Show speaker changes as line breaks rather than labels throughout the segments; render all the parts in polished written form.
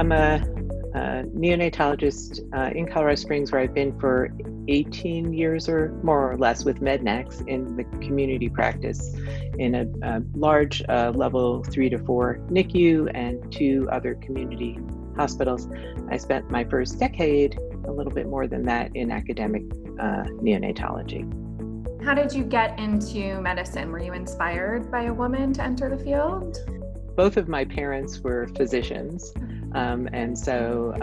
I'm a neonatologist in Colorado Springs, where I've been for 18 years or more or less with Mednax in the community practice in a large level 3 to 4 NICU and 2 other community hospitals. I spent my first decade, a little bit more than that, in academic neonatology.
How did you get into medicine? Were you inspired by a woman to enter the field?
Both of my parents were physicians, and so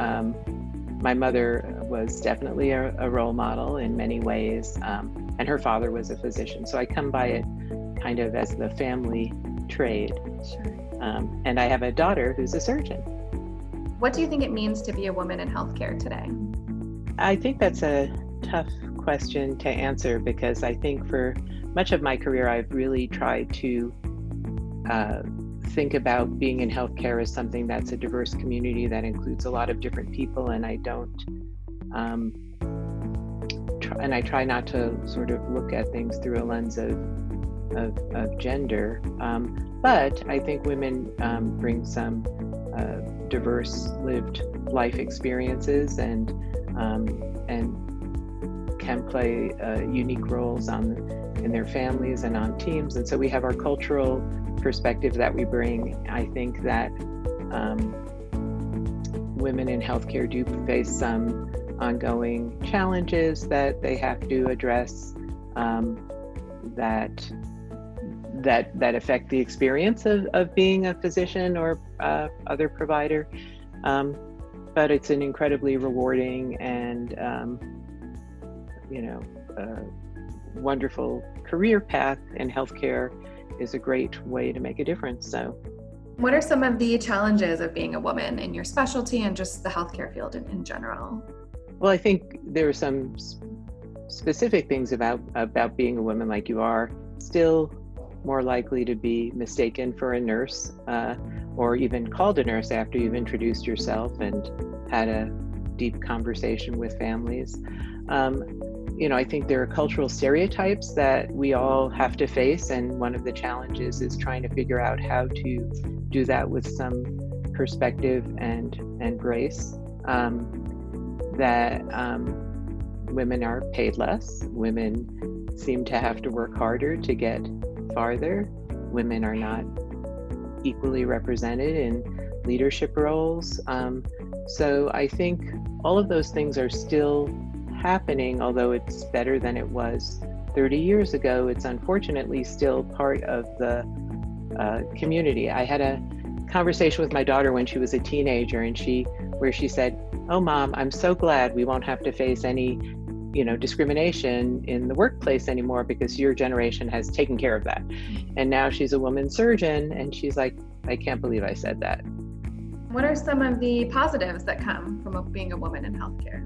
my mother was definitely a role model in many ways, and her father was a physician. So I come by it kind of as the family trade.
Sure.
And I have a daughter who's a surgeon.
What do you think it means to be a woman in healthcare today?
I think that's a tough question to answer, because I think for much of my career, I've really tried to think about being in healthcare as something that's a diverse community that includes a lot of different people, and I don't I try not to sort of look at things through a lens of gender, but I think women bring some diverse lived life experiences and can play unique roles in their families and on teams. And so we have our cultural perspective that we bring. I think that women in healthcare do face some ongoing challenges that they have to address that affect the experience of being a physician or other provider. But it's an incredibly rewarding and wonderful career path, and healthcare is a great way to make a difference. So,
what are some of the challenges of being a woman in your specialty and just the healthcare field in general?
Well, I think there are some specific things about being a woman. Like, you are still more likely to be mistaken for a nurse, or even called a nurse after you've introduced yourself and had a deep conversation with families. I think there are cultural stereotypes that we all have to face, and one of the challenges is trying to figure out how to do that with some perspective and grace. That women are paid less. Women seem to have to work harder to get farther. Women are not equally represented in leadership roles. So I think all of those things are still happening, although it's better than it was 30 years ago. It's unfortunately still part of the community. I had a conversation with my daughter when she was a teenager, where she said, "Oh, Mom, I'm so glad we won't have to face any discrimination in the workplace anymore, because your generation has taken care of that." And now she's a woman surgeon, and she's like, "I can't believe I said that."
What are some of the positives that come from being a woman in healthcare?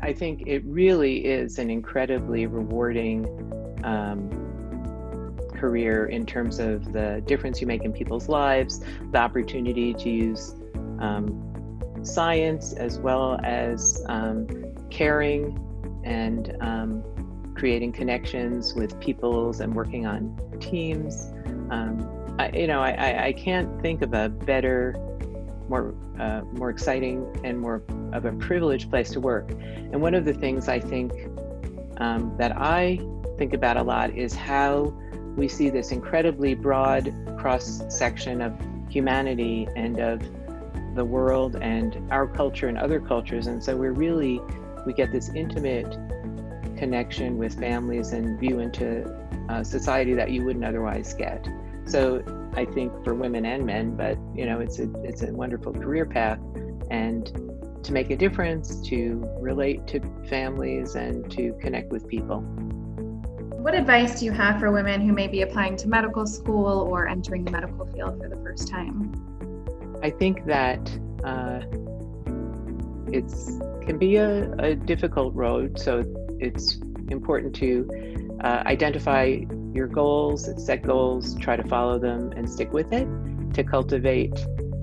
I think it really is an incredibly rewarding career in terms of the difference you make in people's lives, the opportunity to use science as well as caring and creating connections with peoples and working on teams. I can't think of a better, more exciting and more of a privileged place to work. And one of the things I think that I think about a lot is how we see this incredibly broad cross-section of humanity and of the world and our culture and other cultures. And so we get this intimate connection with families and view into society that you wouldn't otherwise get. So I think for women and men, but it's a wonderful career path, and to make a difference, to relate to families and to connect with people.
What advice do you have for women who may be applying to medical school or entering the medical field for the first time?
I think that it can be a difficult road, so it's important to identify your goals, set goals, try to follow them and stick with it, to cultivate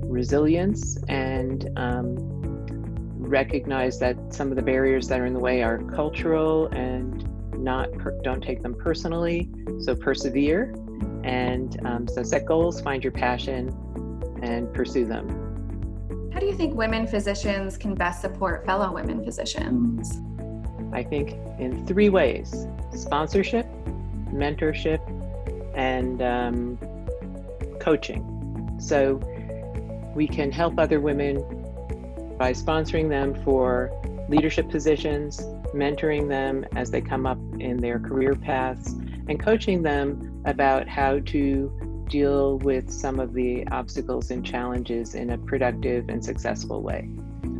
resilience and recognize that some of the barriers that are in the way are cultural and don't take them personally. So persevere and so set goals, find your passion and pursue them.
How do you think women physicians can best support fellow women physicians?
I think in 3 ways: sponsorship, mentorship, and coaching. So we can help other women by sponsoring them for leadership positions, mentoring them as they come up in their career paths, and coaching them about how to deal with some of the obstacles and challenges in a productive and successful way.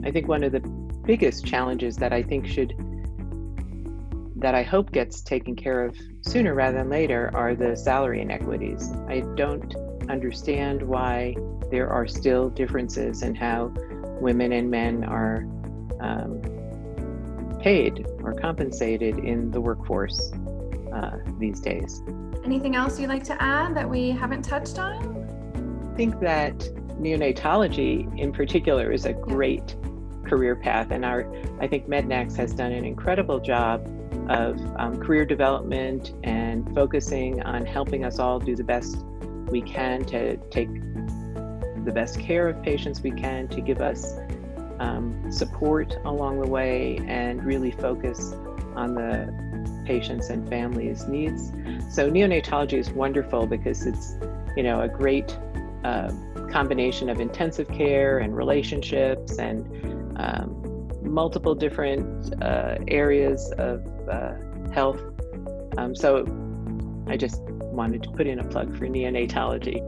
I think one of the biggest challenges that I hope gets taken care of sooner rather than later are the salary inequities. I don't understand why there are still differences in how women and men are paid or compensated in the workforce these days.
Anything else you'd like to add that we haven't touched on?
I think that neonatology in particular is a great career path, and I think Mednax has done an incredible job of career development and focusing on helping us all do the best we can to take the best care of patients we can, to give us support along the way, and really focus on the patients and families' needs. So neonatology is wonderful because it's, a great combination of intensive care and relationships and multiple different areas of health. So I just wanted to put in a plug for neonatology.